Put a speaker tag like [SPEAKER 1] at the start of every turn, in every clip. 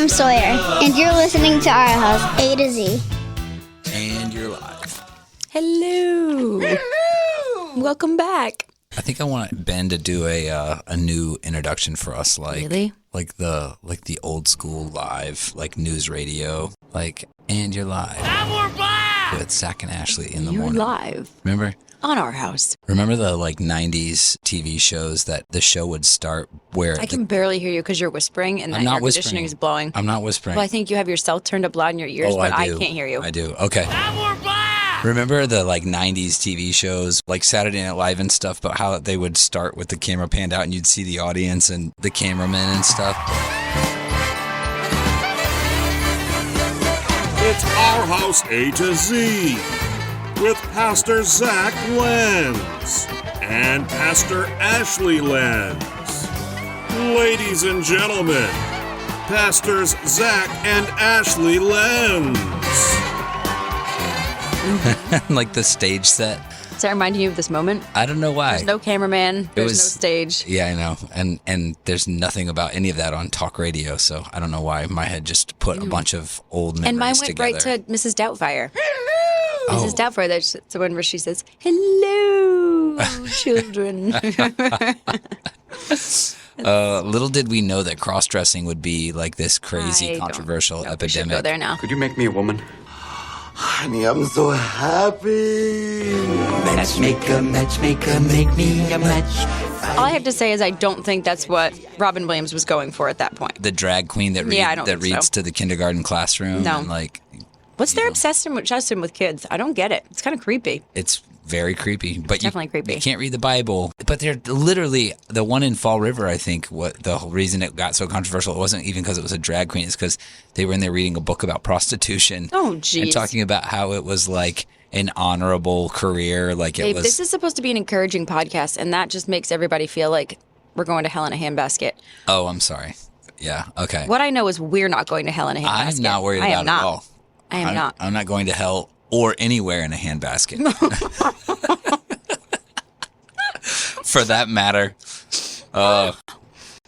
[SPEAKER 1] I'm Sawyer, and you're listening to Our House A to Z.
[SPEAKER 2] And you're live.
[SPEAKER 3] Hello. Welcome back.
[SPEAKER 2] I think I want Ben to do a new introduction for us,
[SPEAKER 3] Really?
[SPEAKER 2] like the old school live, like news radio, like and you're live.
[SPEAKER 4] And we're back!
[SPEAKER 2] With Zac and Ashley in the
[SPEAKER 3] You're
[SPEAKER 2] morning.
[SPEAKER 3] live
[SPEAKER 2] Remember?
[SPEAKER 3] on Our House.
[SPEAKER 2] Remember the like 90s TV shows that the show would start where
[SPEAKER 3] I can barely hear you because you're whispering and
[SPEAKER 2] I'm
[SPEAKER 3] that
[SPEAKER 2] not
[SPEAKER 3] air conditioning
[SPEAKER 2] whispering.
[SPEAKER 3] is blowing.
[SPEAKER 2] I'm not whispering.
[SPEAKER 3] Well, I think you have yourself turned up loud in your ears, but I
[SPEAKER 2] do.
[SPEAKER 3] can't hear you.
[SPEAKER 2] I do. Okay.
[SPEAKER 4] And we're back!
[SPEAKER 2] Remember the like 90s TV shows, like Saturday Night Live and stuff, but how they would start with the camera panned out and you'd see the audience and the cameramen and stuff?
[SPEAKER 5] It's Our House A to Z with Pastor Zac Lenz and Pastor Ashley Lenz. Ladies and gentlemen, Pastors Zac and Ashley Lenz.
[SPEAKER 2] Like the stage set.
[SPEAKER 3] Is that reminding you of this moment?
[SPEAKER 2] I don't know why.
[SPEAKER 3] There's no cameraman. There's
[SPEAKER 2] was-
[SPEAKER 3] no stage.
[SPEAKER 2] Yeah, I know. And there's nothing about any of that on talk radio, so I don't know why my head just put a bunch of old memories
[SPEAKER 3] And mine went
[SPEAKER 2] together.
[SPEAKER 3] right to Mrs. Doubtfire.
[SPEAKER 2] Oh.
[SPEAKER 3] Mrs. Doubtfire, that's the one where she says, "Hello, children."
[SPEAKER 2] Little did we know that cross-dressing would be like this crazy,
[SPEAKER 3] I don't
[SPEAKER 2] controversial
[SPEAKER 3] know if we should
[SPEAKER 2] epidemic.
[SPEAKER 3] go there now.
[SPEAKER 6] Could you make me a woman?
[SPEAKER 7] Honey, I'm so happy. Matchmaker, matchmaker, make me a match.
[SPEAKER 3] All I have to say is I don't think that's what Robin Williams was going for at that point.
[SPEAKER 2] The drag queen that,
[SPEAKER 3] Yeah, I don't think
[SPEAKER 2] reads
[SPEAKER 3] so.
[SPEAKER 2] to the kindergarten classroom.
[SPEAKER 3] No.
[SPEAKER 2] And like,
[SPEAKER 3] What's their obsession with kids? I don't get it. It's kind of creepy.
[SPEAKER 2] it's very creepy. But
[SPEAKER 3] Definitely creepy.
[SPEAKER 2] You can't read the Bible. But they're literally, the one in Fall River, I think, what the whole reason it got so controversial, it wasn't even because it was a drag queen. It's because they were in there reading a book about prostitution.
[SPEAKER 3] Oh, geez.
[SPEAKER 2] And talking about how it was like an honorable career. Like it
[SPEAKER 3] Babe,
[SPEAKER 2] was.
[SPEAKER 3] this is supposed to be an encouraging podcast, and that just makes everybody feel like we're going to hell in a handbasket.
[SPEAKER 2] Oh, I'm sorry. Yeah. Okay.
[SPEAKER 3] What I know is we're not going to hell in a handbasket.
[SPEAKER 2] I'm not worried
[SPEAKER 3] I
[SPEAKER 2] about
[SPEAKER 3] am
[SPEAKER 2] it
[SPEAKER 3] not.
[SPEAKER 2] at all.
[SPEAKER 3] I am not.
[SPEAKER 2] I'm not going to hell or anywhere in a handbasket. For that matter. I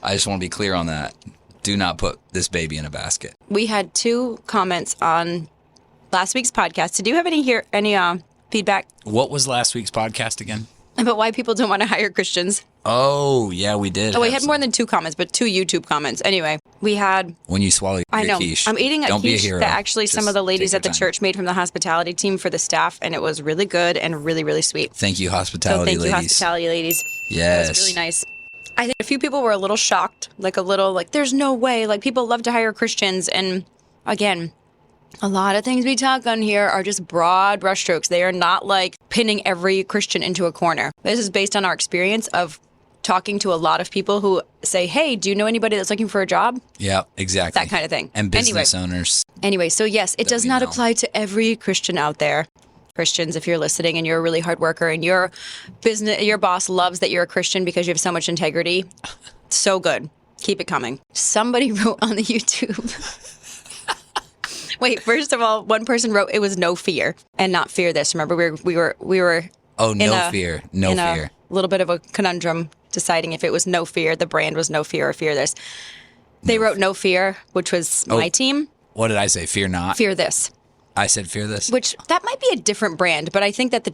[SPEAKER 2] just want to be clear on that. Do not put this baby in a basket.
[SPEAKER 3] We had 2 comments on last week's podcast. Did you have any feedback
[SPEAKER 2] What was last week's podcast again?
[SPEAKER 3] about why people don't want to hire Christians?
[SPEAKER 2] Oh, yeah, we did.
[SPEAKER 3] Oh, we
[SPEAKER 2] have
[SPEAKER 3] had
[SPEAKER 2] some.
[SPEAKER 3] more than 2 comments, but 2 YouTube comments. Anyway, we had...
[SPEAKER 2] When you swallow
[SPEAKER 3] I
[SPEAKER 2] your
[SPEAKER 3] know.
[SPEAKER 2] quiche.
[SPEAKER 3] I'm eating a
[SPEAKER 2] Don't be a
[SPEAKER 3] quiche
[SPEAKER 2] hero.
[SPEAKER 3] that actually some
[SPEAKER 2] Just
[SPEAKER 3] of the ladies
[SPEAKER 2] take
[SPEAKER 3] at the
[SPEAKER 2] your time.
[SPEAKER 3] church made from the hospitality team for the staff, and it was really good and really, really sweet.
[SPEAKER 2] Thank you,
[SPEAKER 3] So
[SPEAKER 2] hospitality
[SPEAKER 3] thank you,
[SPEAKER 2] ladies.
[SPEAKER 3] hospitality ladies.
[SPEAKER 2] Yes.
[SPEAKER 3] It was really nice. I think a few people were a little shocked, there's no way. Like, people love to hire Christians. And again, a lot of things we talk on here are just broad brushstrokes. They are not like pinning every Christian into a corner. This is based on our experience of talking to a lot of people who say, hey, do you know anybody that's looking for a job?
[SPEAKER 2] Yeah, exactly.
[SPEAKER 3] That kind of thing.
[SPEAKER 2] And business owners.
[SPEAKER 3] Anyway, so yes, it does
[SPEAKER 2] we
[SPEAKER 3] not
[SPEAKER 2] know.
[SPEAKER 3] apply to every Christian out there. Christians, if you're listening and you're a really hard worker and your boss loves that you're a Christian because you have so much integrity, so good. Keep it coming. Somebody wrote on the YouTube. Wait, first of all, one person wrote it was no fear and not fear this. Remember, we were
[SPEAKER 2] Oh,
[SPEAKER 3] in
[SPEAKER 2] no
[SPEAKER 3] a-
[SPEAKER 2] fear. No
[SPEAKER 3] in
[SPEAKER 2] fear.
[SPEAKER 3] a little bit of a conundrum deciding if it was no fear, the brand was no fear or fear this. They wrote no fear, which was my team.
[SPEAKER 2] What did I say? Fear not?
[SPEAKER 3] Fear this.
[SPEAKER 2] I said fear this?
[SPEAKER 3] Which that might be a different brand, but I think that the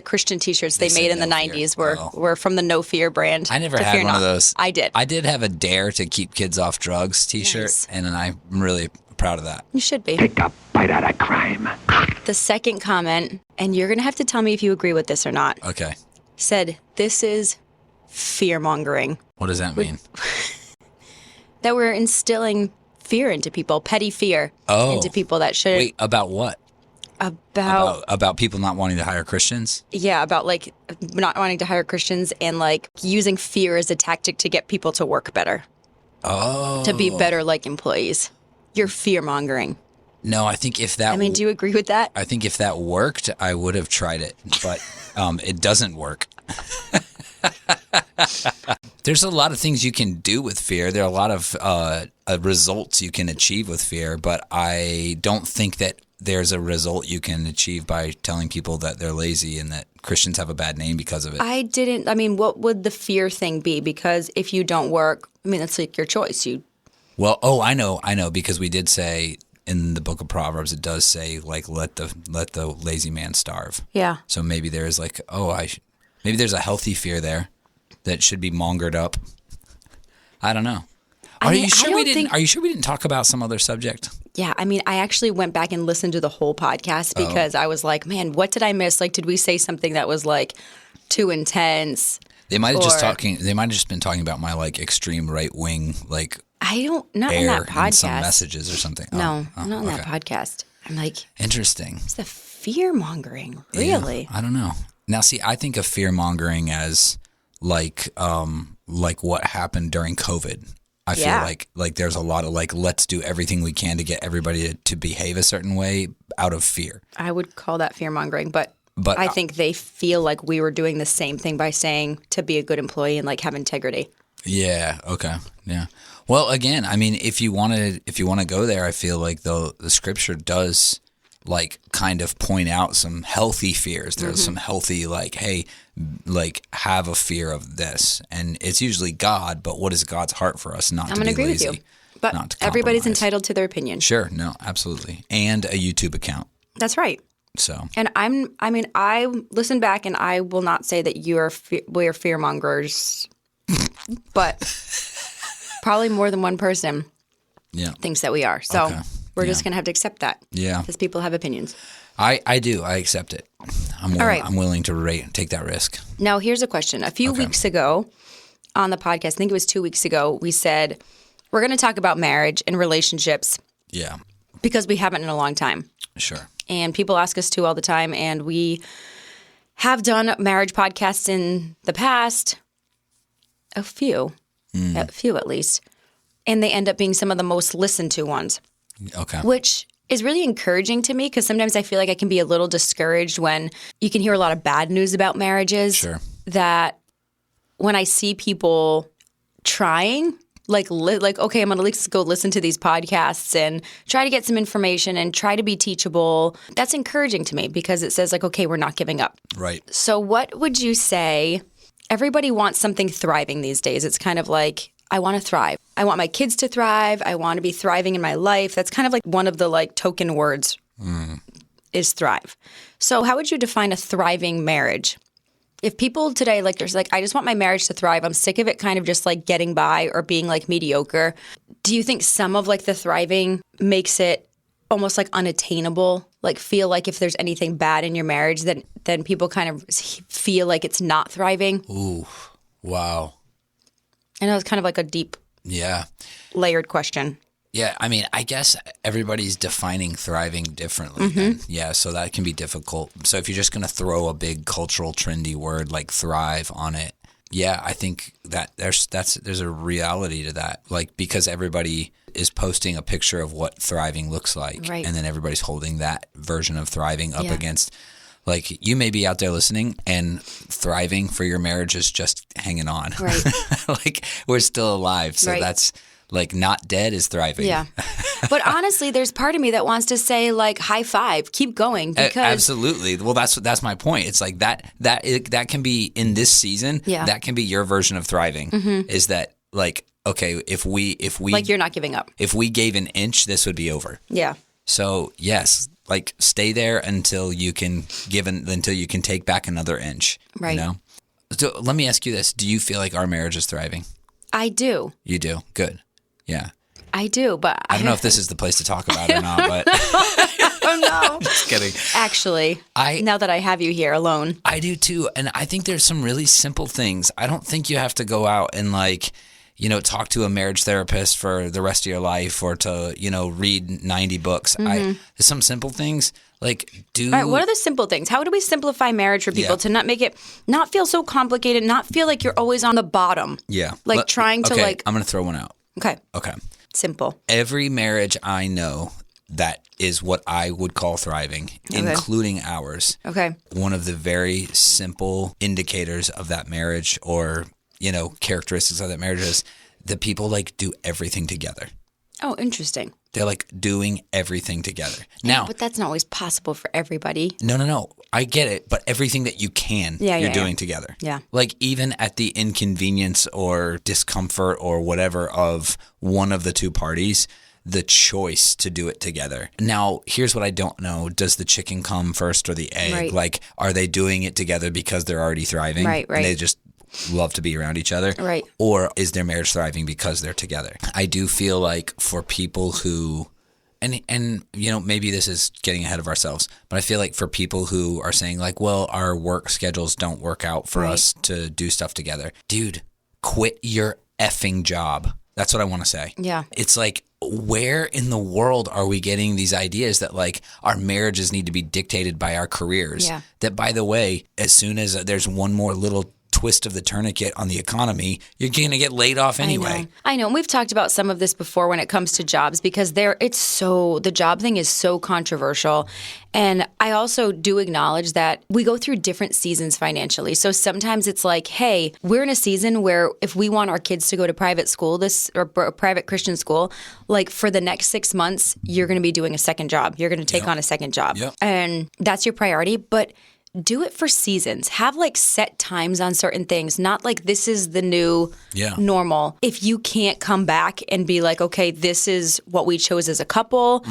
[SPEAKER 3] Christian T-shirts they
[SPEAKER 2] said
[SPEAKER 3] made in the
[SPEAKER 2] No Fear.
[SPEAKER 3] 90s
[SPEAKER 2] Oh.
[SPEAKER 3] were from the No Fear brand.
[SPEAKER 2] I never
[SPEAKER 3] to
[SPEAKER 2] had
[SPEAKER 3] Fear
[SPEAKER 2] one of
[SPEAKER 3] Not.
[SPEAKER 2] those.
[SPEAKER 3] I did.
[SPEAKER 2] I did have a Dare to Keep Kids Off Drugs t-shirt,
[SPEAKER 3] Nice.
[SPEAKER 2] and I'm really proud of that.
[SPEAKER 3] You should be.
[SPEAKER 7] Take a bite out of crime.
[SPEAKER 3] The second comment, and you're going to have to tell me if you agree with this or not,
[SPEAKER 2] Okay.
[SPEAKER 3] said this is fear-mongering.
[SPEAKER 2] What does that mean?
[SPEAKER 3] That we're instilling fear into people, petty fear into people that should
[SPEAKER 2] Wait, about what? About people not wanting to hire Christians?
[SPEAKER 3] about like not wanting to hire Christians and like using fear as a tactic to get people to work better,
[SPEAKER 2] Oh.
[SPEAKER 3] to be better like employees. You're fear-mongering.
[SPEAKER 2] No, I think if that
[SPEAKER 3] do you agree with that?
[SPEAKER 2] I think if that worked, I would have tried it, but it doesn't work. There's a lot of things you can do with fear. There are a lot of results you can achieve with fear, but I don't think that there's a result you can achieve by telling people that they're lazy and that Christians have a bad name because of it.
[SPEAKER 3] What would the fear thing be? Because if you don't work, that's like your choice.
[SPEAKER 2] Well, I know, because we did say in the book of Proverbs, it does say like, let the lazy man starve.
[SPEAKER 3] Yeah.
[SPEAKER 2] So maybe there's like, maybe there's a healthy fear there that should be mongered up. I don't know. Are you sure we didn't talk about some other subject?
[SPEAKER 3] Yeah, I mean, I actually went back and listened to the whole podcast because I was like, man, what did I miss? Like, did we say something that was like too intense?
[SPEAKER 2] They might have just been talking about my like extreme right wing like
[SPEAKER 3] not in that
[SPEAKER 2] air
[SPEAKER 3] podcast.
[SPEAKER 2] and some messages or something.
[SPEAKER 3] No, not in that podcast. I'm like,
[SPEAKER 2] interesting.
[SPEAKER 3] It's the fear mongering, really?
[SPEAKER 2] Yeah, I don't know. Now, see, I think of fear mongering as like what happened during COVID. I feel like there's a lot of like, let's do everything we can to get everybody to behave a certain way out of fear.
[SPEAKER 3] I would call that fear mongering, but I think they feel like we were doing the same thing by saying to be a good employee and like have integrity.
[SPEAKER 2] Yeah. Okay. Yeah. Well, again, I mean, if you want to go there, I feel like the scripture does like kind of point out some healthy fears. There's some healthy like, hey, like have a fear of this, and it's usually God. But what is God's heart for us? Not to be lazy. I'm going to agree with you.
[SPEAKER 3] But everybody's entitled to their opinion.
[SPEAKER 2] Sure. No, absolutely. And a YouTube account.
[SPEAKER 3] That's right.
[SPEAKER 2] So.
[SPEAKER 3] And I listen back, and I will not say that we're fear mongers, but probably more than one person thinks that we are. So we're just going to have to accept that. Yeah. Because people have opinions.
[SPEAKER 2] I do. I accept it. I'm willing to take that risk.
[SPEAKER 3] Now, here's a question. A few weeks ago on the podcast, I think it was 2 weeks ago, we said we're going to talk about marriage and relationships. Yeah. Because we haven't in a long time.
[SPEAKER 2] Sure.
[SPEAKER 3] And people ask us to all the time. And we have done marriage podcasts in the past. A few at least. And they end up being some of the most listened to ones. Okay. Which is really encouraging to me because sometimes I feel like I can be a little discouraged when you can hear a lot of bad news about marriages. Sure. That when I see people trying, like okay, I'm going to at least go listen to these podcasts and try to get some information and try to be teachable. That's encouraging to me because it says like, okay, we're not giving up. Right. So what would you say? Everybody wants something thriving these days. It's kind of like, I want to thrive. I want my kids to thrive. I want to be thriving in my life. That's kind of like one of the like token words is thrive. So how would you define a thriving marriage? If people today, like there's like, I just want my marriage to thrive. I'm sick of it kind of just like getting by or being like mediocre. Do you think some of like the thriving makes it almost like unattainable? Like feel like if there's anything bad in your marriage, then people kind of feel like it's not thriving? Ooh, wow. I know it's kind of like a deep, layered question. Yeah, I mean, I guess everybody's defining thriving differently. Then. Yeah, so that can be difficult. So if you're just going to throw a big cultural trendy word like thrive on it, yeah, I think that there's a reality to that. Like because everybody is posting a picture of what thriving looks like, right. And then everybody's holding that version of thriving up against. Like, you may be out there listening and thriving for your marriage is just hanging on. Right. Like, we're still alive. So that's, like, not dead is thriving. Yeah. But honestly, there's part of me that wants to say, like, high five, keep going. Because absolutely. Well, that's my point. It's like that can be, in this season, that can be your version of thriving. Is that, like, okay, if we like, you're not giving up. If we gave an inch, this would be over. Yeah. So, yes. Like, stay there until you can take back another inch. Right. You know? So let me ask you this. Do you feel like our marriage is thriving? I do. You do? Good. Yeah. I do, but I don't know if this is the place to talk about it or not, but oh no. Just kidding. Actually, now that I have you here alone. I do too. And I think there's some really simple things. I don't think you have to go out and like, you know, talk to a marriage therapist for the rest of your life or to, you know, read 90 books. There's some simple things like All right, what are the simple things? How do we simplify marriage for people to not make it, not feel so complicated, not feel like you're always on the bottom? Yeah. Like trying to like. I'm going to throw one out. Okay. Okay. Simple. Every marriage I know that is what I would call thriving, including ours. Okay. One of the very simple indicators of that marriage or, you know, characteristics of that marriage is that people like do everything together. Oh, interesting.
[SPEAKER 2] They're like doing everything together. Now,
[SPEAKER 3] But that's not always possible for everybody.
[SPEAKER 2] no. I get it. But everything that you can, you're doing together.
[SPEAKER 3] Yeah.
[SPEAKER 2] Like even at the inconvenience or discomfort or whatever of one of the two parties, the choice to do it together. Now, here's what I don't know. Does the chicken come first or the egg?
[SPEAKER 3] Right.
[SPEAKER 2] Like, are they doing it together because they're already thriving?
[SPEAKER 3] Right.
[SPEAKER 2] And they just love to be around each other?
[SPEAKER 3] Right.
[SPEAKER 2] Or is their marriage thriving because they're together? I do feel like for people who, and you know, maybe this is getting ahead of ourselves, but I feel like for people who are saying like, well, our work schedules don't work out for us to do stuff together. Dude, quit your effing job. That's what I want to say.
[SPEAKER 3] Yeah.
[SPEAKER 2] It's like, where in the world are we getting these ideas that like our marriages need to be dictated by our careers?
[SPEAKER 3] Yeah.
[SPEAKER 2] That, by the way, as soon as there's one more little twist of the tourniquet on the economy, you're going to get laid off anyway.
[SPEAKER 3] I know. And we've talked about some of this before when it comes to jobs because the job thing is so controversial. And I also do acknowledge that we go through different seasons financially. So sometimes it's like, hey, we're in a season where if we want our kids to go to private school, or private Christian school, like for the next 6 months, you're going to be doing a second job. You're going to take on a second job.
[SPEAKER 2] Yep.
[SPEAKER 3] And that's your priority. But do it for seasons. Have like set times on certain things, not like this is the new normal. If you can't come back and be like, okay, this is what we chose as a couple,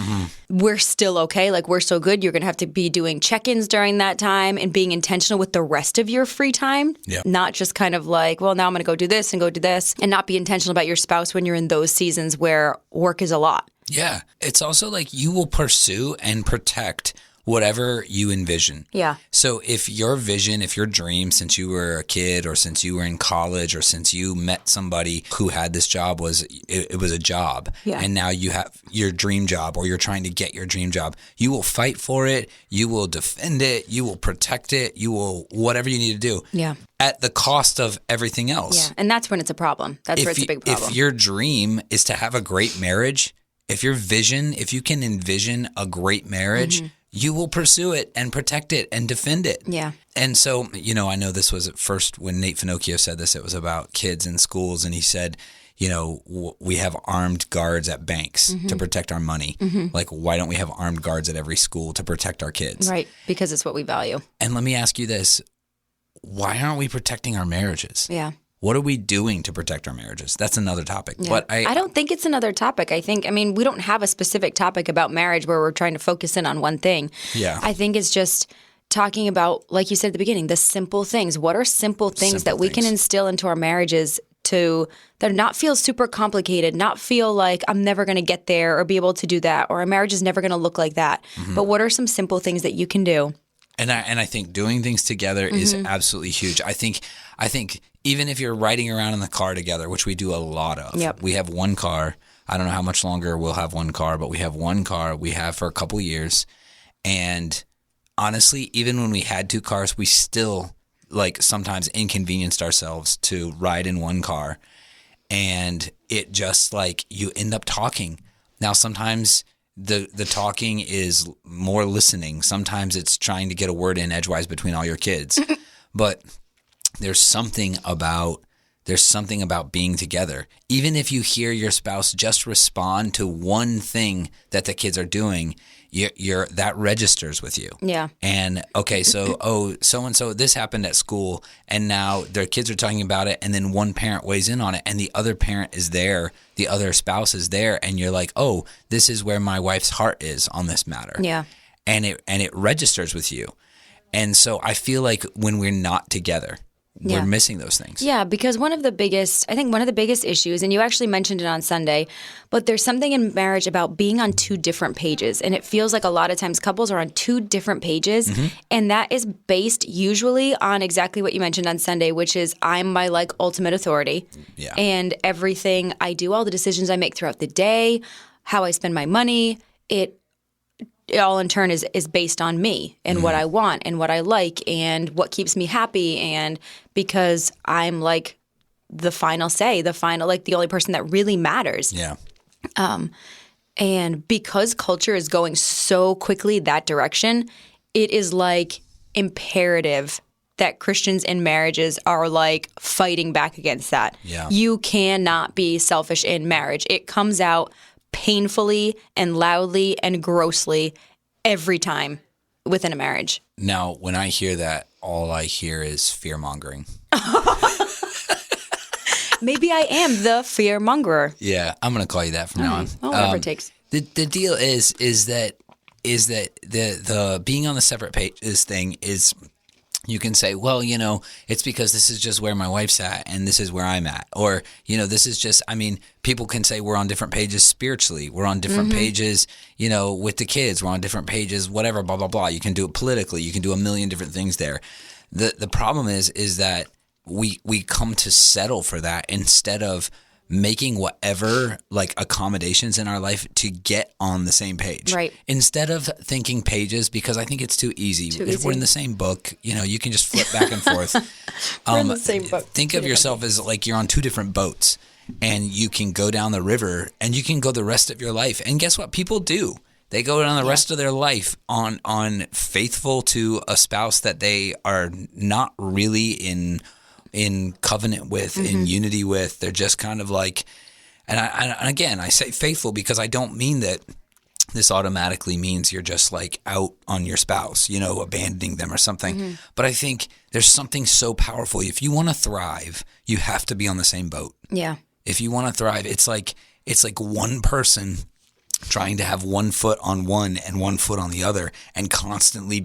[SPEAKER 3] we're still okay. Like we're so good. You're going to have to be doing check-ins during that time and being intentional with the rest of your free time. Not just kind of like, well, now I'm going to go do this and go do this and not be intentional about your spouse when you're in those seasons where work is a lot.
[SPEAKER 2] Yeah. It's also like you will pursue and protect whatever you envision.
[SPEAKER 3] Yeah.
[SPEAKER 2] So if your vision, if your dream since you were a kid or since you were in college or since you met somebody who had this job was it was a job and now you have your dream job or you're trying to get your dream job, you will fight for it, you will defend it, you will protect it, you will whatever you need to do.
[SPEAKER 3] Yeah.
[SPEAKER 2] At the cost of everything else.
[SPEAKER 3] Yeah. And that's when it's a problem. That's where it's a big problem.
[SPEAKER 2] If your dream is to have a great marriage, if you can envision a great marriage, you will pursue it and protect it and defend it. Yeah. And so, you know, I know this was at first when Nate Finocchio said this, it was about kids in schools. And he said, you know, we have armed guards at banks to protect our money. Like, why don't we have armed guards at every school to protect our kids?
[SPEAKER 3] Right. Because it's what we value.
[SPEAKER 2] And let me ask you this. Why aren't we protecting our marriages?
[SPEAKER 3] Yeah.
[SPEAKER 2] What are we doing to protect our marriages? That's another topic.
[SPEAKER 3] Yeah.
[SPEAKER 2] But
[SPEAKER 3] I don't think it's another topic. I mean, we don't have a specific topic about marriage where we're trying to focus in on one thing.
[SPEAKER 2] Yeah.
[SPEAKER 3] I think it's just talking about, like you said at the beginning, the simple things. What are simple things that we can instill into our marriages that not feel super complicated, not feel like I'm never going to get there or be able to do that, or our marriage is never going to look like that. But what are some simple things that you can do?
[SPEAKER 2] And I think doing things together is absolutely huge. I think even if you're riding around in the car together, which we do a lot of, we have one car. I don't know how much longer we'll have one car, but we have one car. We have for a couple years. And honestly, even when we had two cars, we still like sometimes inconvenienced ourselves to ride in one car. And it just like you end up talking. Now, sometimes the talking is more listening. Sometimes it's trying to get a word in edgewise between all your kids. But there's something about being together. Even if you hear your spouse just respond to one thing that the kids are doing, that registers with you. Yeah. And okay, so so-and-so, this happened at school, and now their kids are talking about it, and then one parent weighs in on it, and the other parent is there, the other spouse is there, and you're like, oh, this is where my wife's heart is on this matter. Yeah. And it registers with you. And so I feel like when we're not together, we're missing those things. Yeah, because one of the biggest issues, and you actually mentioned it on Sunday, but there's something in marriage about being on two different pages. And it feels like a lot of times couples are on two different pages. And that is based usually on exactly what you mentioned on Sunday, which is I'm my like ultimate authority. Yeah. And everything I do, all the decisions I make throughout the day, how I spend my money, it all in turn is based on me and what I want and what I like and what keeps me happy, and because I'm like the final say, like the only person that really matters. Yeah. And because culture is going so quickly that direction, it is like imperative that Christians in marriages are like fighting back against that. Yeah. You cannot be selfish in marriage. It comes out
[SPEAKER 3] painfully and loudly and grossly every time within a marriage.
[SPEAKER 2] Now, when I hear that, all I hear is fear-mongering.
[SPEAKER 3] Maybe I am the fear mongerer.
[SPEAKER 2] Yeah, I'm going to call you that from now on.
[SPEAKER 3] Well, whatever it takes.
[SPEAKER 2] The deal is that the being on the separate pages thing is, you can say, well, it's because this is just where my wife's at and this is where I'm at. Or, this is just, people can say we're on different pages spiritually. We're on different pages, with the kids. We're on different pages, whatever, blah, blah, blah. You can do it politically. You can do a million different things there. The problem is that we come to settle for that instead of making whatever accommodations in our life to get on the same page.
[SPEAKER 3] Right.
[SPEAKER 2] Instead of thinking pages, because I think it's too easy. If we're in the same book, you can just flip back and forth.
[SPEAKER 3] We're in the same book.
[SPEAKER 2] Think of yourself as you're on two different boats and you can go down the river and you can go the rest of your life. And guess what people do? They go down the rest of their life on faithful to a spouse that they are not really in covenant with, in unity with. They're just kind of and again, I say faithful because I don't mean that this automatically means you're just out on your spouse, abandoning them or something. But I think there's something so powerful. If you want to thrive, you have to be on the same boat.
[SPEAKER 3] Yeah.
[SPEAKER 2] If you want to thrive, it's like one person trying to have one foot on one and one foot on the other and constantly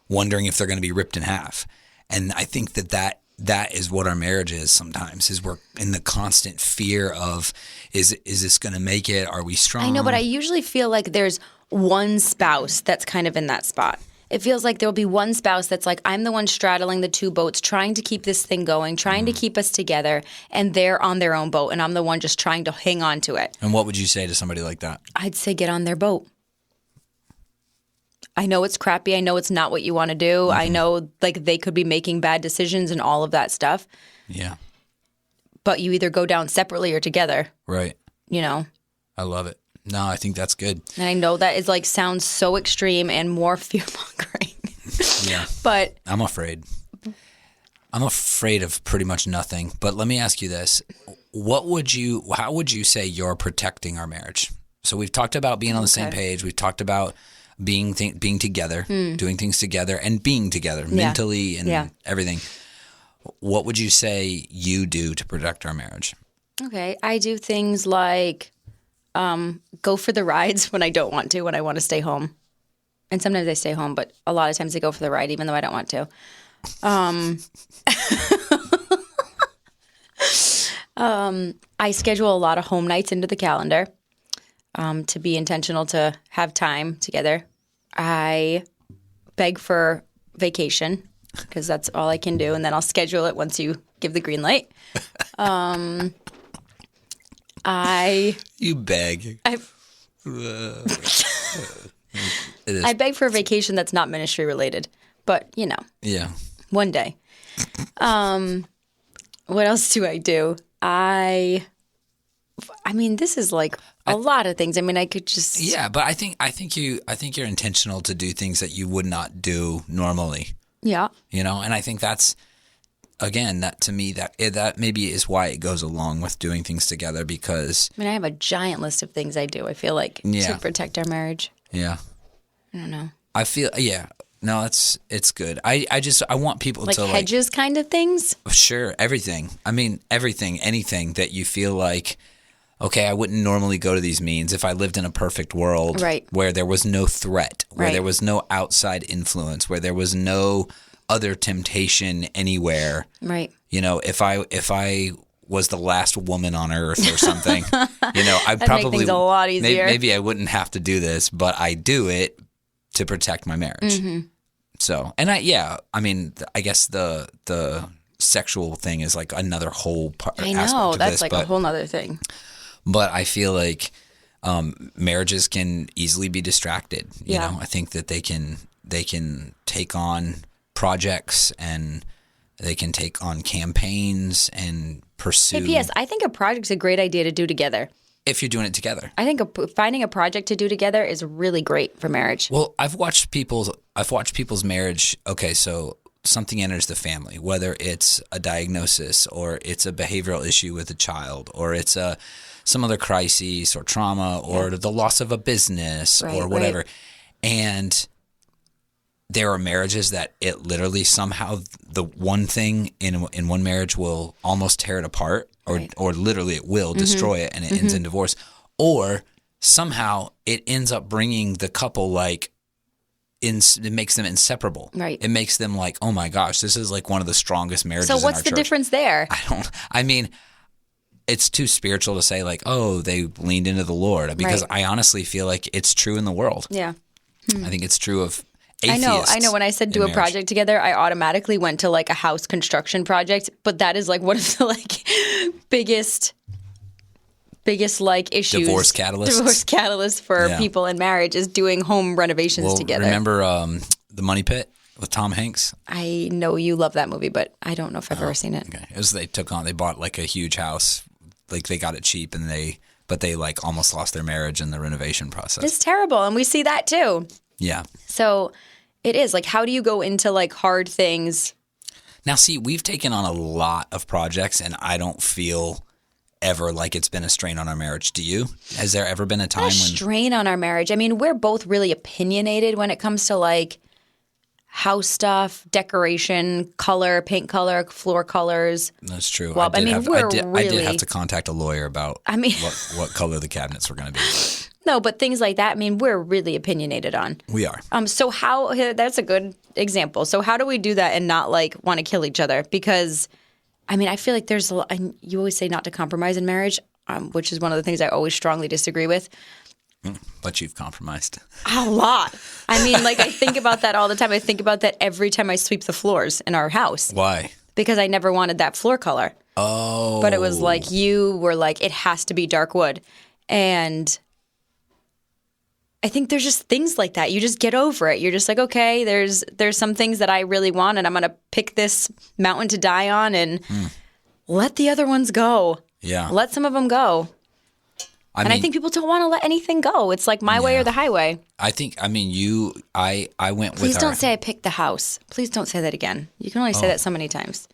[SPEAKER 2] wondering if they're going to be ripped in half. And I think that is what our marriage is sometimes, is we're in the constant fear of, is this going to make it? Are we strong?
[SPEAKER 3] I know, but I usually feel like there's one spouse that's kind of in that spot. It feels like there'll be one spouse that's I'm the one straddling the two boats, trying to keep this thing going, trying to keep us together, and they're on their own boat, and I'm the one just trying to hang on to it.
[SPEAKER 2] And what would you say to somebody like that?
[SPEAKER 3] I'd say get on their boat. I know it's crappy. I know it's not what you want to do. I know they could be making bad decisions and all of that stuff.
[SPEAKER 2] Yeah.
[SPEAKER 3] But you either go down separately or together.
[SPEAKER 2] Right.
[SPEAKER 3] I
[SPEAKER 2] love it. No, I think that's good.
[SPEAKER 3] And I know that is sounds so extreme and more fear-mongering.
[SPEAKER 2] Yeah.
[SPEAKER 3] But
[SPEAKER 2] I'm afraid. I'm afraid of pretty much nothing. But let me ask you this. How would you say you're protecting our marriage? So we've talked about being on the same page. We've talked about being together, doing things together, and being together mentally and everything. What would you say you do to protect our marriage?
[SPEAKER 3] Okay, I do things like go for the rides when I don't want to, when I want to stay home. And sometimes I stay home, but a lot of times I go for the ride even though I don't want to. I schedule a lot of home nights into the calendar. To be intentional, to have time together. I beg for vacation because that's all I can do, and then I'll schedule it once you give the green light.
[SPEAKER 2] You beg.
[SPEAKER 3] I beg for a vacation that's not ministry related, but
[SPEAKER 2] Yeah.
[SPEAKER 3] one day. What else do I do? This is a lot of things. I could just
[SPEAKER 2] but I think you're intentional to do things that you would not do normally.
[SPEAKER 3] Yeah.
[SPEAKER 2] And I think that's, again, that to me that maybe is why it goes along with doing things together, because
[SPEAKER 3] I have a giant list of things I do. I feel to protect our marriage.
[SPEAKER 2] Yeah.
[SPEAKER 3] I don't know.
[SPEAKER 2] I feel no, it's good. I want people to
[SPEAKER 3] hedges kind of things.
[SPEAKER 2] Sure, everything. Everything, anything that you feel okay, I wouldn't normally go to these meetings if I lived in a perfect world,
[SPEAKER 3] right,
[SPEAKER 2] where there was no threat, where
[SPEAKER 3] right,
[SPEAKER 2] there was no outside influence, where there was no other temptation anywhere.
[SPEAKER 3] Right.
[SPEAKER 2] If I was the last woman on earth or something, I
[SPEAKER 3] That'd
[SPEAKER 2] probably
[SPEAKER 3] make things a lot easier.
[SPEAKER 2] Maybe I wouldn't have to do this, but I do it to protect my marriage.
[SPEAKER 3] Mm-hmm.
[SPEAKER 2] So, and I guess the sexual thing is another whole part.
[SPEAKER 3] I know, that's a whole nother thing.
[SPEAKER 2] But I feel marriages can easily be distracted. You know, I think that they can take on projects and they can take on campaigns and pursue.
[SPEAKER 3] Hey, P.S. I think a project's a great idea to do together.
[SPEAKER 2] If you're doing it together.
[SPEAKER 3] I think finding a project to do together is really great for marriage.
[SPEAKER 2] Well, I've watched people's marriage. Okay, so something enters the family, whether it's a diagnosis or it's a behavioral issue with a child or it's some other crisis or trauma or the loss of a business or whatever. And there are marriages that it literally somehow the one thing in one marriage will almost tear it apart or literally it will destroy it and it ends in divorce. Or somehow it ends up bringing the couple like it makes them inseparable.
[SPEAKER 3] Right.
[SPEAKER 2] It makes them like, oh my gosh, this is like one of the strongest marriages in our church.
[SPEAKER 3] So what's the difference there?
[SPEAKER 2] I mean, it's too spiritual to say like, oh, they leaned into the Lord because I honestly feel like it's true in the world.
[SPEAKER 3] Yeah.
[SPEAKER 2] I think it's true of atheists.
[SPEAKER 3] I know. When I said do a project together, I automatically went to like a house construction project, but that is like one of the like biggest like issues.
[SPEAKER 2] Divorce catalysts
[SPEAKER 3] for people in marriage is doing home renovations together.
[SPEAKER 2] Remember The Money Pit with Tom Hanks?
[SPEAKER 3] I know you love that movie, but I don't know if I've ever seen it.
[SPEAKER 2] Okay. It was they bought like a huge house, like they got it cheap and they like almost lost their marriage in the renovation process.
[SPEAKER 3] It's terrible, and we see that too.
[SPEAKER 2] Yeah.
[SPEAKER 3] So it is like, how do you go into like hard things?
[SPEAKER 2] Now, see, we've taken on a lot of projects, and I don't feel ever like it's been a strain on our marriage. Do you? Has there ever been a time when
[SPEAKER 3] strain on our marriage? I mean, we're both really opinionated when it comes to like house stuff, decoration, color, paint color, floor colors.
[SPEAKER 2] That's true.
[SPEAKER 3] Well, I did
[SPEAKER 2] have to contact a lawyer about what color the cabinets were going to be.
[SPEAKER 3] No, but things like that, I mean, we're really opinionated on.
[SPEAKER 2] We are.
[SPEAKER 3] So that's a good example. So how do we do that and not like want to kill each other? Because, I mean, I feel like you always say not to compromise in marriage, which is one of the things I always strongly disagree with.
[SPEAKER 2] But you've compromised.
[SPEAKER 3] A lot. I mean, like I think about that all the time. I think about that every time I sweep the floors in our house.
[SPEAKER 2] Why?
[SPEAKER 3] Because I never wanted that floor color.
[SPEAKER 2] Oh.
[SPEAKER 3] But it was like you were like, it has to be dark wood. And I think there's just things like that. You just get over it. You're just like, okay, there's some things that I really want, and I'm going to pick this mountain to die on and let the other ones go.
[SPEAKER 2] Yeah.
[SPEAKER 3] Let some of them go. I think people don't want to let anything go. It's like my way or the highway.
[SPEAKER 2] I went with
[SPEAKER 3] Please don't say I picked the house. Please don't say that again. You can only say that so many times.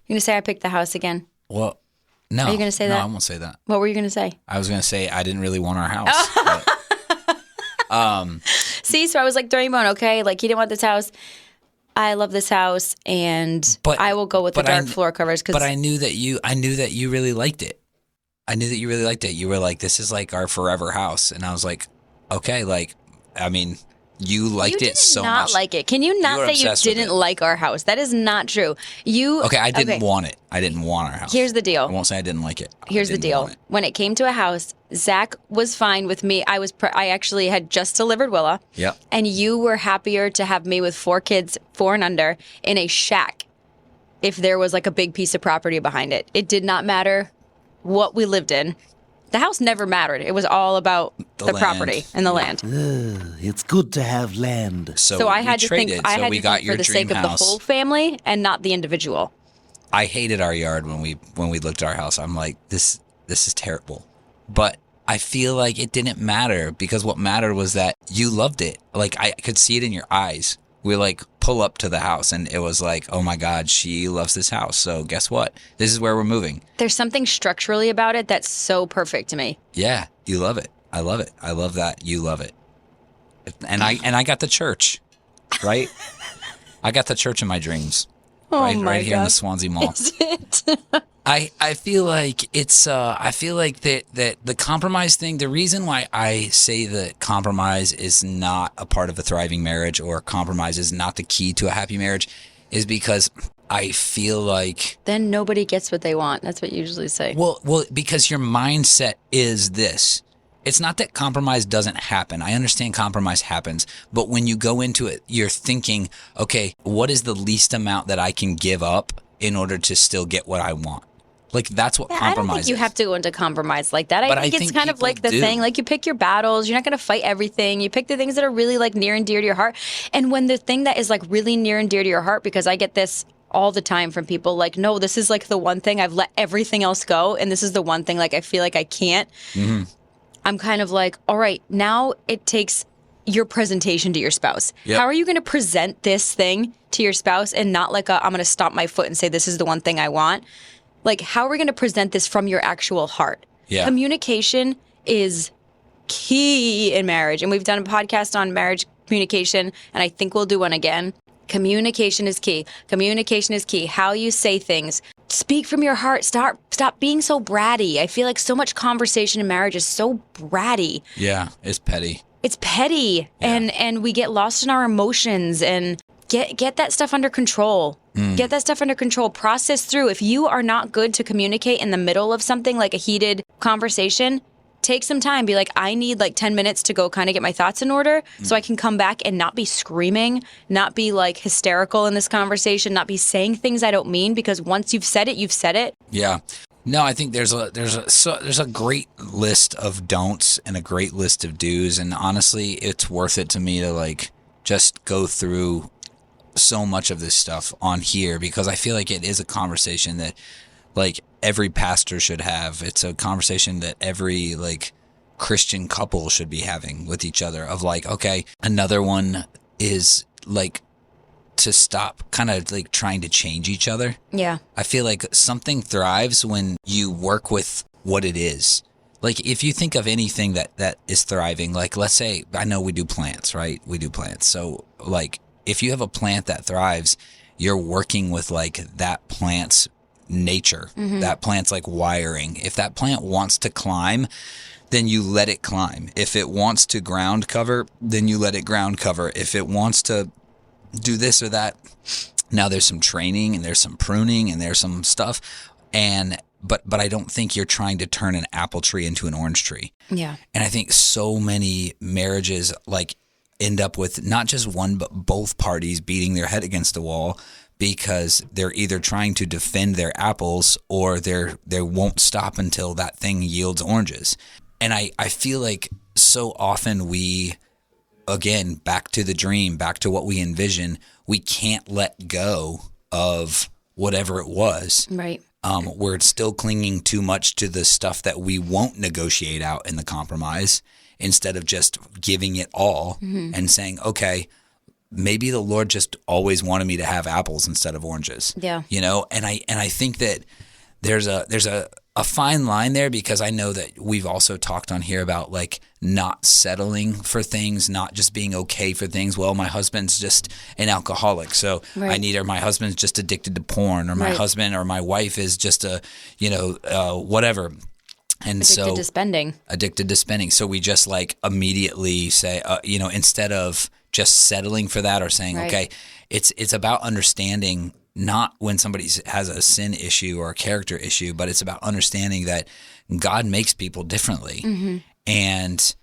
[SPEAKER 3] You're going to say I picked the house again?
[SPEAKER 2] Well, no.
[SPEAKER 3] Are you going to say that?
[SPEAKER 2] No, I won't say that.
[SPEAKER 3] What were you going to say?
[SPEAKER 2] I was going to say I didn't really want our house.
[SPEAKER 3] See, so I was like throwing him on, okay? Like, he didn't want this house. I love this house, and I will go with the dark floor covers.
[SPEAKER 2] But I knew that you really liked it. I knew that you really liked it. You were like, this is like our forever house. And I was like, okay, like, I mean, you liked it so much.
[SPEAKER 3] You did not like it. Can you not say you didn't like our house? That is not true. Okay,
[SPEAKER 2] I didn't want it. I didn't want our house.
[SPEAKER 3] Here's the deal.
[SPEAKER 2] I won't say I didn't like it.
[SPEAKER 3] Here's the deal. When it came to a house, Zach was fine with me. I actually had just delivered Willa.
[SPEAKER 2] Yep.
[SPEAKER 3] And you were happier to have me with 4 kids, 4 and under, in a shack if there was like a big piece of property behind it. It did not matter what we lived in. The house never mattered. It was all about the property and the land.
[SPEAKER 6] It's good to have land.
[SPEAKER 3] So I had to think. I had to think for the sake of the whole family and not the individual.
[SPEAKER 2] I hated our yard when we looked at our house. I'm like, this is terrible. But I feel like it didn't matter because what mattered was that you loved it. Like I could see it in your eyes. We like pull up to the house and it was like, oh my God, she loves this house. So guess what? This is where we're moving.
[SPEAKER 3] There's something structurally about it that's so perfect to me.
[SPEAKER 2] Yeah, you love it. I love it. I love that you love it. And I got the church, right? I got the church in my dreams. Right here in the Swansea Mall.
[SPEAKER 3] Is it?
[SPEAKER 2] I feel like it's that the compromise thing, the reason why I say that compromise is not a part of a thriving marriage or compromise is not the key to a happy marriage is because I feel like
[SPEAKER 3] then nobody gets what they want. That's what you usually say.
[SPEAKER 2] Well, because your mindset is this. It's not that compromise doesn't happen. I understand compromise happens, but when you go into it, you're thinking, okay, what is the least amount that I can give up in order to still get what I want? Like, that's what compromise is. I don't think
[SPEAKER 3] you have to go into compromise like that. I think it's kind of like the thing, like you pick your battles. You're not going to fight everything. You pick the things that are really like near and dear to your heart. And when the thing that is like really near and dear to your heart, because I get this all the time from people like, no, this is like the one thing I've let everything else go. And this is the one thing like I feel like I can't. Mm-hmm. I'm kind of like, all right, now it takes your presentation to your spouse.
[SPEAKER 2] Yep.
[SPEAKER 3] How are you going to present this thing to your spouse and not like I'm going to stomp my foot and say, this is the one thing I want? Like, how are we going to present this from your actual heart?
[SPEAKER 2] Yeah.
[SPEAKER 3] Communication is key in marriage. And we've done a podcast on marriage communication, and I think we'll do one again. Communication is key. Communication is key. How you say things. Speak from your heart. Stop being so bratty. I feel like so much conversation in marriage is so bratty.
[SPEAKER 2] Yeah, it's petty.
[SPEAKER 3] It's petty, and we get lost in our emotions, and get that stuff under control. Get that stuff under control. Process through. If you are not good to communicate in the middle of something like a heated conversation, take some time. Be like, I need like 10 minutes to go kind of get my thoughts in order so I can come back and not be screaming, not be like hysterical in this conversation, not be saying things I don't mean, because once you've said it, you've said it.
[SPEAKER 2] Yeah. No, I think there's a great list of don'ts and a great list of do's, and honestly, it's worth it to me to like just go through so much of this stuff on here, because I feel like it is a conversation that like every pastor should have. It's a conversation that every like Christian couple should be having with each other of like, okay, another one is like to stop kind of like trying to change each other.
[SPEAKER 3] Yeah.
[SPEAKER 2] I feel like something thrives when you work with what it is. Like if you think of anything that is thriving, like let's say, I know we do plants, right? We do plants. So like if you have a plant that thrives, you're working with like that plant's nature. That plant's like wiring. If that plant wants to climb, then you let it climb. If it wants to ground cover, then you let it ground cover. If it wants to do this or that, now there's some training and there's some pruning and there's some stuff, and but I don't think you're trying to turn an apple tree into an orange tree.
[SPEAKER 3] Yeah.
[SPEAKER 2] And I think so many marriages like end up with not just one but both parties beating their head against the wall because they're either trying to defend their apples or they won't stop until that thing yields oranges. And I feel like so often we, again, back to the dream, back to what we envision, we can't let go of whatever it was.
[SPEAKER 3] Right.
[SPEAKER 2] We're still clinging too much to the stuff that we won't negotiate out in the compromise instead of just giving it all and saying, okay, maybe the Lord just always wanted me to have apples instead of oranges.
[SPEAKER 3] Yeah.
[SPEAKER 2] You know, and I think that there's a fine line there, because I know that we've also talked on here about like not settling for things, not just being okay for things. Well, my husband's just an alcoholic, so I need, or my husband's just addicted to porn, or my husband or my wife is just a, whatever. And addicted to spending. So we just like immediately say, instead of just settling for that or saying, okay, it's about understanding, not when somebody has a sin issue or a character issue, but it's about understanding that God makes people differently. And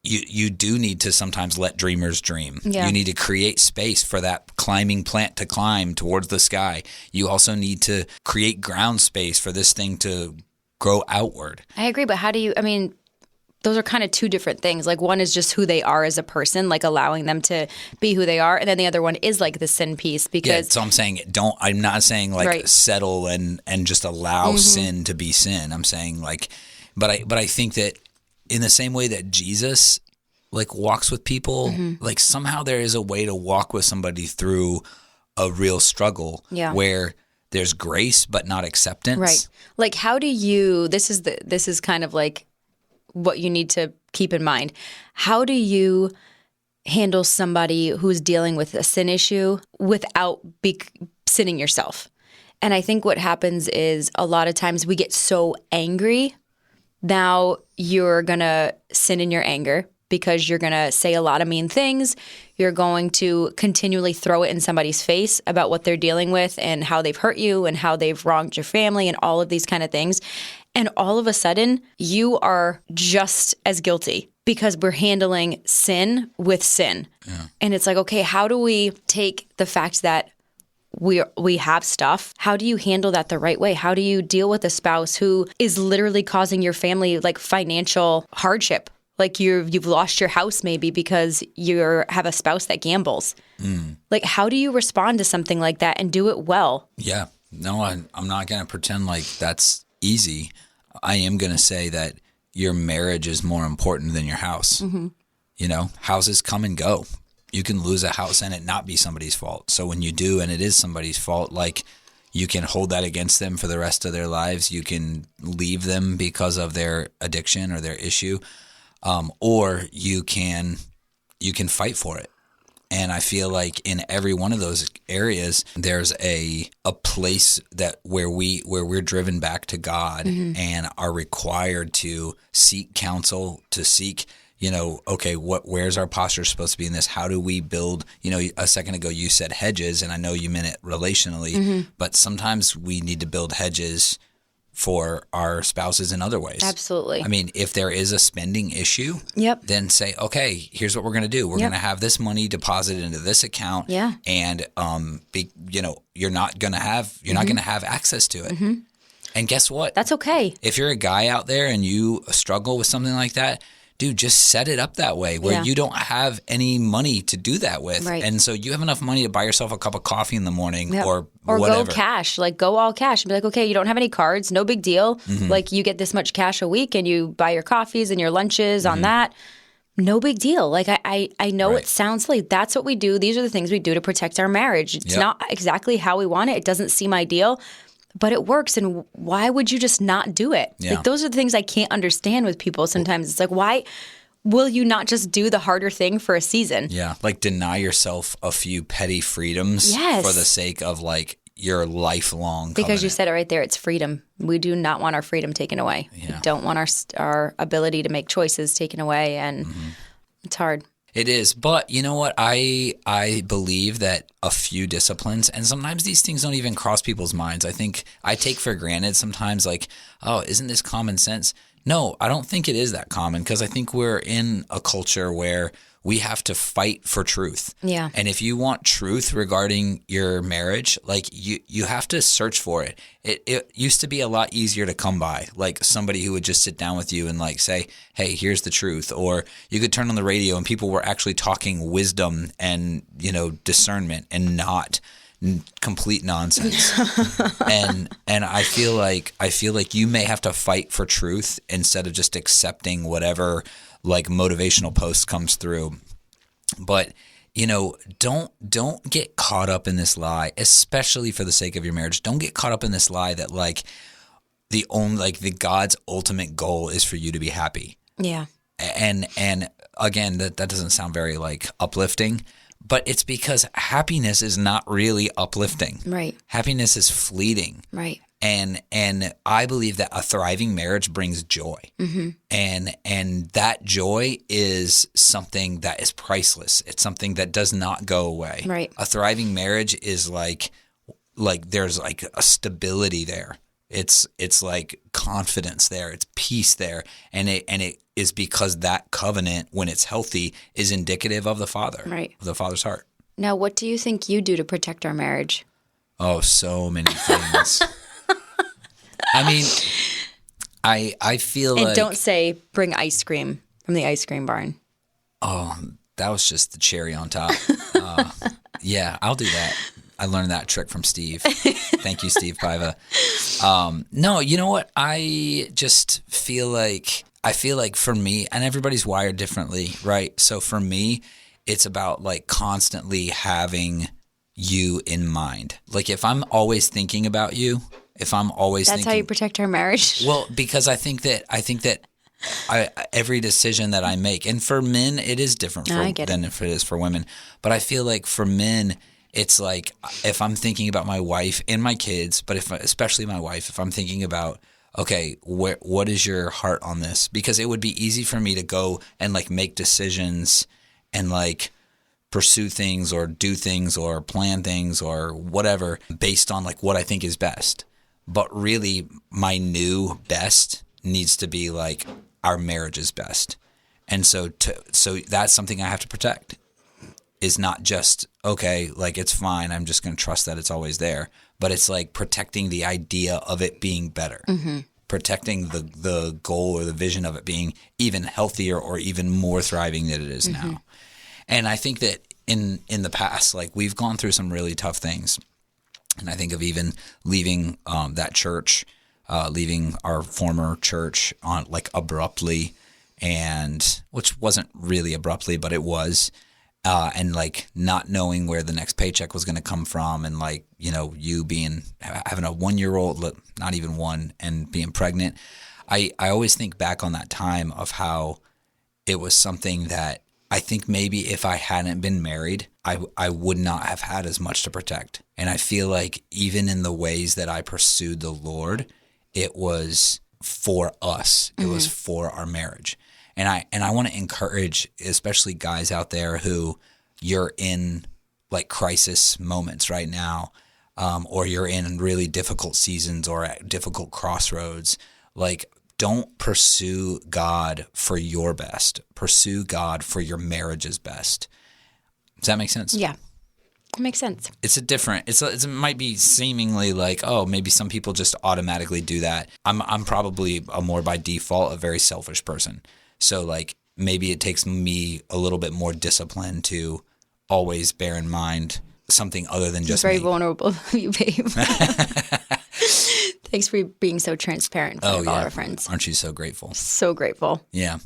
[SPEAKER 2] you do need to sometimes let dreamers dream. Yeah. You need to create space for that climbing plant to climb towards the sky. You also need to create ground space for this thing to grow outward.
[SPEAKER 3] I agree, but how do you, those are kind of two different things. Like one is just who they are as a person, like allowing them to be who they are. And then the other one is like the sin piece, because
[SPEAKER 2] so I'm saying I'm not saying like settle and just allow sin to be sin. I'm saying like, but I think that in the same way that Jesus like walks with people, like somehow there is a way to walk with somebody through a real struggle where there's grace, but not acceptance.
[SPEAKER 3] Right. Like how do you, this is kind of like what you need to keep in mind. How do you handle somebody who's dealing with a sin issue without sinning yourself? And I think what happens is a lot of times we get so angry. Now you're going to sin in your anger because you're going to say a lot of mean things. You're going to continually throw it in somebody's face about what they're dealing with and how they've hurt you and how they've wronged your family and all of these kind of things. And all of a sudden, you are just as guilty because we're handling sin with sin. Yeah. And it's like, okay, how do we take the fact that we have stuff? How do you handle that the right way? How do you deal with a spouse who is literally causing your family like financial hardship? Like you've lost your house maybe because you have a spouse that gambles. Like how do you respond to something like that and do it well? Yeah.
[SPEAKER 2] No, I'm not going to pretend like that's easy. I am going to say that your marriage is more important than your house. houses come and go. You can lose a house and it not be somebody's fault. So when you do and it is somebody's fault, like, you can hold that against them for the rest of their lives. You can leave them because of their addiction or their issue, or you can fight for it. And I feel like in every one of those areas, there's a place where we're driven back to God and are required to seek counsel, to seek, okay, where's our posture supposed to be in this? How do we build, a second ago you said hedges, and I know you meant it relationally, but sometimes we need to build hedges for our spouses in other ways.
[SPEAKER 3] Absolutely.
[SPEAKER 2] I mean, if there is a spending issue, then say, okay, here's what we're going to do. We're going to have this money deposited into this account, and you're not going to have access to it. And guess what?
[SPEAKER 3] That's okay.
[SPEAKER 2] If you're a guy out there and you struggle with something like that, dude, just set it up that way where you don't have any money to do that with.
[SPEAKER 3] Right.
[SPEAKER 2] And so you have enough money to buy yourself a cup of coffee in the morning or whatever.
[SPEAKER 3] Go cash, go all cash and be like, okay, you don't have any cards, no big deal. Like, you get this much cash a week and you buy your coffees and your lunches on that. No big deal. Like, I know it sounds like that's what we do. These are the things we do to protect our marriage. It's not exactly how we want it. It doesn't seem ideal, but it works. And why would you just not do it?
[SPEAKER 2] Yeah.
[SPEAKER 3] Like, those are the things I can't understand with people sometimes. It's like, why will you not just do the harder thing for a season?
[SPEAKER 2] Yeah. Like, deny yourself a few petty freedoms for the sake of, like, your lifelong
[SPEAKER 3] Because
[SPEAKER 2] covenant.
[SPEAKER 3] you said it right there. It's freedom. We do not want our freedom taken away.
[SPEAKER 2] Yeah.
[SPEAKER 3] We don't want our ability to make choices taken away. And it's hard.
[SPEAKER 2] It is. But you know what? I believe that a few disciplines, and sometimes these things don't even cross people's minds. I think I take for granted sometimes, like, oh, isn't this common sense? No, I don't think it is that common, because I think we're in a culture where we have to fight for truth.
[SPEAKER 3] Yeah.
[SPEAKER 2] And if you want truth regarding your marriage, like, you have to search for it. It used to be a lot easier to come by, like somebody who would just sit down with you and, like, say, hey, here's the truth. Or you could turn on the radio and people were actually talking wisdom and, discernment and not complete nonsense. and I feel like you may have to fight for truth instead of just accepting whatever, like, motivational post comes through. But don't get caught up in this lie, especially for the sake of your marriage. Don't get caught up in this lie that, like, the God's ultimate goal is for you to be happy.
[SPEAKER 3] Yeah.
[SPEAKER 2] And again, that doesn't sound very, like, uplifting, but it's because happiness is not really uplifting.
[SPEAKER 3] Right.
[SPEAKER 2] Happiness is fleeting.
[SPEAKER 3] Right.
[SPEAKER 2] And I believe that a thriving marriage brings joy. And that joy is something that is priceless. It's something that does not go away.
[SPEAKER 3] Right.
[SPEAKER 2] A thriving marriage is like there's, like, a stability there. It's like confidence there. It's peace there. And it is because that covenant, when it's healthy, is indicative of the Father.
[SPEAKER 3] Right.
[SPEAKER 2] Of the Father's heart.
[SPEAKER 3] Now, what do you think you do to protect our marriage?
[SPEAKER 2] Oh, so many things. I mean, I feel
[SPEAKER 3] And
[SPEAKER 2] like...
[SPEAKER 3] don't say bring ice cream from the ice cream barn.
[SPEAKER 2] Oh, that was just the cherry on top. Yeah, I'll do that. I learned that trick from Steve. Thank you, Steve Paiva. No, you know what? I just feel like for me, and everybody's wired differently, right? So for me, it's about, like, constantly having you in mind. Like, if I'm always thinking about you,
[SPEAKER 3] That's how you protect our marriage?
[SPEAKER 2] Well, because I think that every decision that I make, and for men, it is different than if it is for women. But I feel like for men, it's like, if I'm thinking about my wife and my kids, but especially my wife, if I'm thinking about, okay, what is your heart on this? Because it would be easy for me to go and, like, make decisions and, like, pursue things or do things or plan things or whatever based on, like, what I think is best. But really, my new best needs to be, like, our marriage's best. And so that's something I have to protect. Is not just, okay, like, it's fine, I'm just going to trust that it's always there. But it's, like, protecting the idea of it being better. Protecting the goal or the vision of it being even healthier or even more thriving than it is now. And I think that in the past, like, we've gone through some really tough things. And I think of even leaving that church, leaving our former church on, like, abruptly, and which wasn't really abruptly, but it was. And like not knowing where the next paycheck was going to come from, and like, you know, you having a 1-year-old, not even one, and being pregnant. I always think back on that time of how it was something that I think maybe if I hadn't been married, I would not have had as much to protect. And I feel like even in the ways that I pursued the Lord, it was for us. It was for our marriage. And I want to encourage, especially guys out there who you're in like crisis moments right now, or you're in really difficult seasons or at difficult crossroads. Like, don't pursue God for your best. Pursue God for your marriage's best. Does that make sense?
[SPEAKER 3] Yeah, it makes sense.
[SPEAKER 2] It might be seemingly like, oh, maybe some people just automatically do that. I'm probably more by default a very selfish person. So like maybe it takes me a little bit more discipline to always bear in mind something other than just
[SPEAKER 3] very
[SPEAKER 2] me.
[SPEAKER 3] Vulnerable of you, babe. Thanks for being so transparent in front of all our friends.
[SPEAKER 2] Aren't you so grateful?
[SPEAKER 3] So grateful.
[SPEAKER 2] Yeah.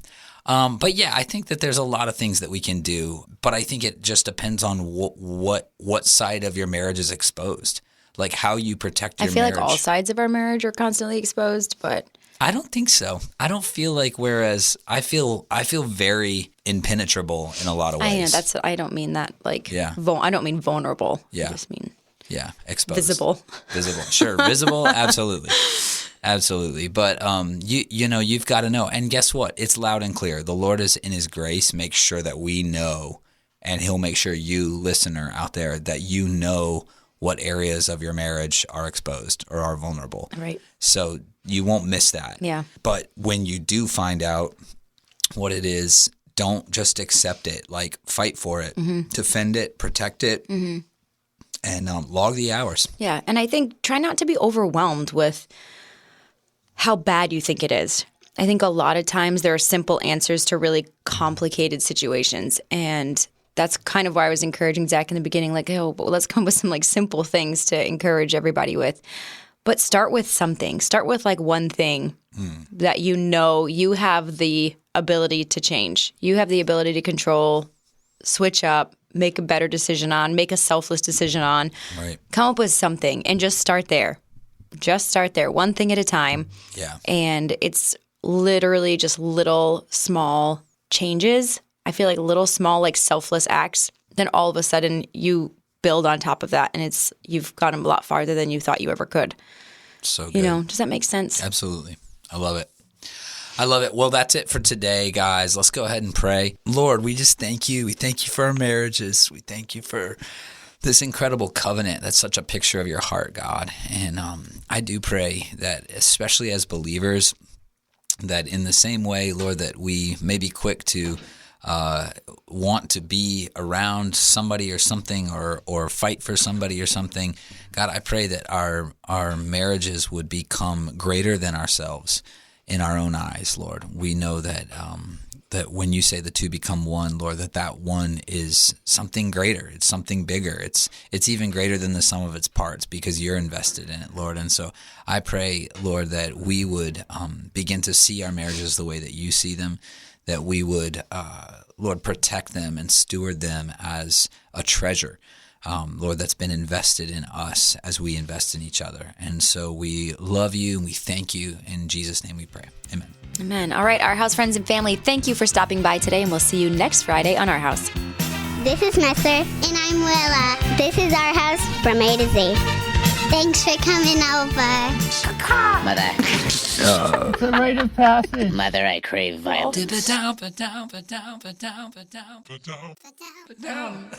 [SPEAKER 2] But yeah, I think that there's a lot of things that we can do, but I think it just depends on what side of your marriage is exposed, like how you protect your marriage.
[SPEAKER 3] I feel like all sides of our marriage are constantly exposed, but
[SPEAKER 2] I don't think so. I don't feel like, whereas I feel very impenetrable in a lot of ways.
[SPEAKER 3] I know I don't mean that like,
[SPEAKER 2] yeah.
[SPEAKER 3] I don't mean vulnerable.
[SPEAKER 2] Yeah.
[SPEAKER 3] I just mean
[SPEAKER 2] exposed.
[SPEAKER 3] Visible.
[SPEAKER 2] Sure. Visible. Absolutely. Absolutely. But, you've got to know. And guess what? It's loud and clear. The Lord is in his grace. Make sure that we know, and he'll make sure you, listener out there, that you know what areas of your marriage are exposed or are vulnerable.
[SPEAKER 3] Right.
[SPEAKER 2] So you won't miss that.
[SPEAKER 3] Yeah.
[SPEAKER 2] But when you do find out what it is, don't just accept it. Like, fight for it, defend it, protect it, and log the hours.
[SPEAKER 3] Yeah. And I think try not to be overwhelmed with how bad you think it is. I think a lot of times there are simple answers to really complicated situations. And that's kind of why I was encouraging Zac in the beginning, like, oh, but let's come up with some like simple things to encourage everybody with. But start with something. Start with like one thing that you know you have the ability to change. You have the ability to control, switch up, make a better decision on, make a selfless decision on.
[SPEAKER 2] Right.
[SPEAKER 3] Come up with something and just start there. Just start there, one thing at a time.
[SPEAKER 2] Yeah.
[SPEAKER 3] And it's literally just little small changes. I feel like little small like selfless acts. Then all of a sudden you build on top of that, and you've gotten a lot farther than you thought you ever could.
[SPEAKER 2] So good.
[SPEAKER 3] You know, does that make sense?
[SPEAKER 2] Absolutely. I love it. I love it. Well, that's it for today, guys. Let's go ahead and pray. Lord, we just thank you. We thank you for our marriages. We thank you for this incredible covenant. That's such a picture of your heart, God. And I do pray that, especially as believers, that in the same way, Lord, that we may be quick to want to be around somebody or something, or fight for somebody or something. God, I pray that our marriages would become greater than ourselves in our own eyes, Lord. We know that that when you say the two become one, Lord, that one is something greater. It's something bigger. It's even greater than the sum of its parts, because you're invested in it, Lord. And so I pray, Lord, that we would begin to see our marriages the way that you see them, that we would, Lord, protect them and steward them as a treasure, Lord, that's been invested in us as we invest in each other. And so we love you and we thank you. In Jesus' name we pray. Amen.
[SPEAKER 3] Amen. All right, Our House friends and family, thank you for stopping by today, and we'll see you next Friday on Our House.
[SPEAKER 1] This is Messer. And I'm Willa. This is Our House from A to Z. Thanks for coming over.
[SPEAKER 8] Mother.
[SPEAKER 4] It's a rite of passage.
[SPEAKER 8] Mother, I crave violence.
[SPEAKER 2] Ba-down, ba-down, ba-down, ba-down, ba-down, ba-down.